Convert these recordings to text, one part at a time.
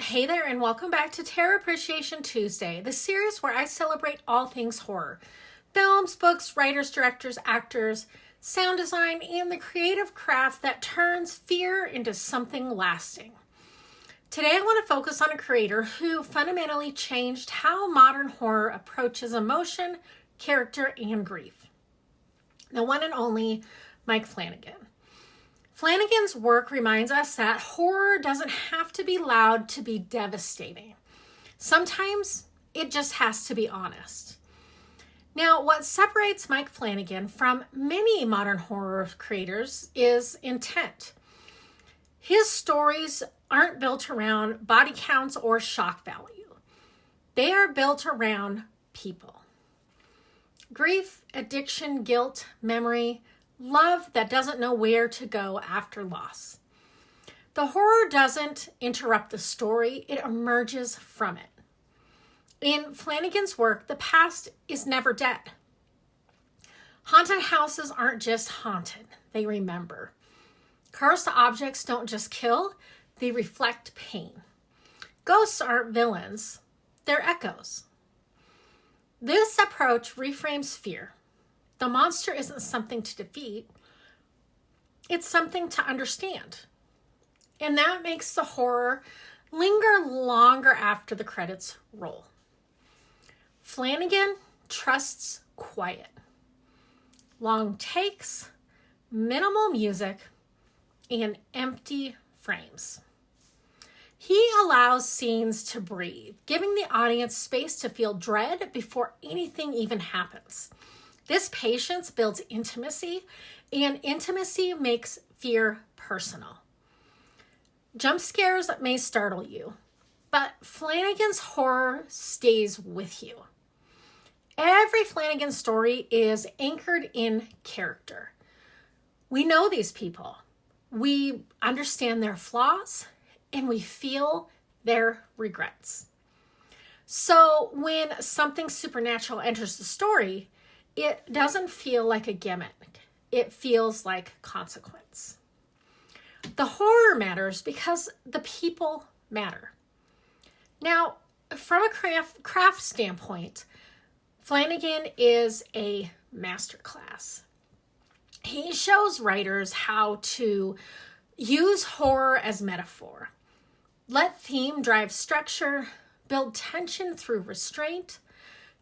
Hey there, and welcome back to Terror Appreciation Tuesday, the series where I celebrate all things horror. Films, books, writers, directors, actors, sound design, and the creative craft that turns fear into something lasting. Today I want to focus on a creator who fundamentally changed how modern horror approaches emotion, character, and grief. The one and only Mike Flanagan. Flanagan's work reminds us that horror doesn't have to be loud to be devastating. Sometimes it just has to be honest. Now, what separates Mike Flanagan from many modern horror creators is intent. His stories aren't built around body counts or shock value. They are built around people. Grief, addiction, guilt, memory, love that doesn't know where to go after loss. The horror doesn't interrupt the story, it emerges from it. In Flanagan's work, the past is never dead. Haunted houses aren't just haunted, they remember. Cursed objects don't just kill, they reflect pain. Ghosts aren't villains, they're echoes. This approach reframes fear. The monster isn't something to defeat, it's something to understand. And that makes the horror linger longer after the credits roll. Flanagan trusts quiet. Long takes, minimal music, and empty frames. He allows scenes to breathe, giving the audience space to feel dread before anything even happens. This patience builds intimacy, and intimacy makes fear personal. Jump scares may startle you, but Flanagan's horror stays with you. Every Flanagan story is anchored in character. We know these people. We understand their flaws, and we feel their regrets. So when something supernatural enters the story, it doesn't feel like a gimmick. It feels like consequence. The horror matters because the people matter. Now, from a craft standpoint, Flanagan is a masterclass. He shows writers how to use horror as metaphor, let theme drive structure, build tension through restraint,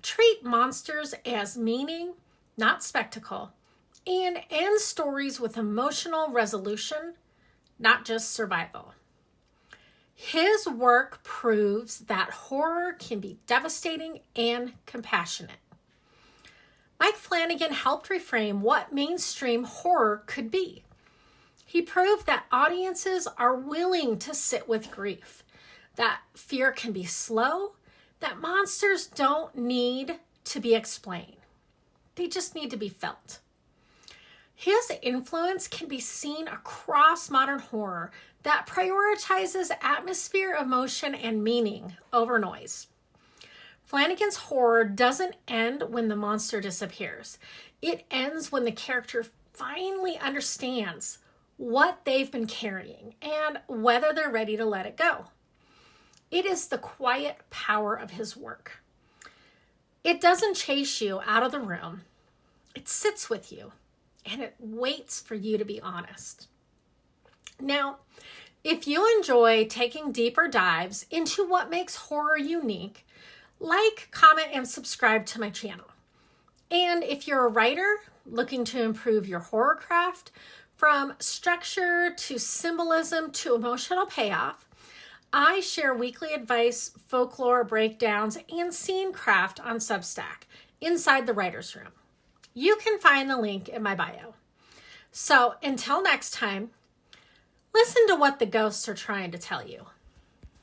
treat monsters as meaning, not spectacle, and end stories with emotional resolution, not just survival. His work proves that horror can be devastating and compassionate. Mike Flanagan helped reframe what mainstream horror could be. He proved that audiences are willing to sit with grief, that fear can be slow, that monsters don't need to be explained. They just need to be felt. His influence can be seen across modern horror that prioritizes atmosphere, emotion, and meaning over noise. Flanagan's horror doesn't end when the monster disappears. It ends when the character finally understands what they've been carrying and whether they're ready to let it go. It is the quiet power of his work. It doesn't chase you out of the room. It sits with you, and it waits for you to be honest. Now, if you enjoy taking deeper dives into what makes horror unique, like, comment, and subscribe to my channel. And if you're a writer looking to improve your horror craft, from structure to symbolism to emotional payoff, I share weekly advice, folklore breakdowns, and scene craft on Substack inside the writer's room. You can find the link in my bio. So until next time, listen to what the ghosts are trying to tell you.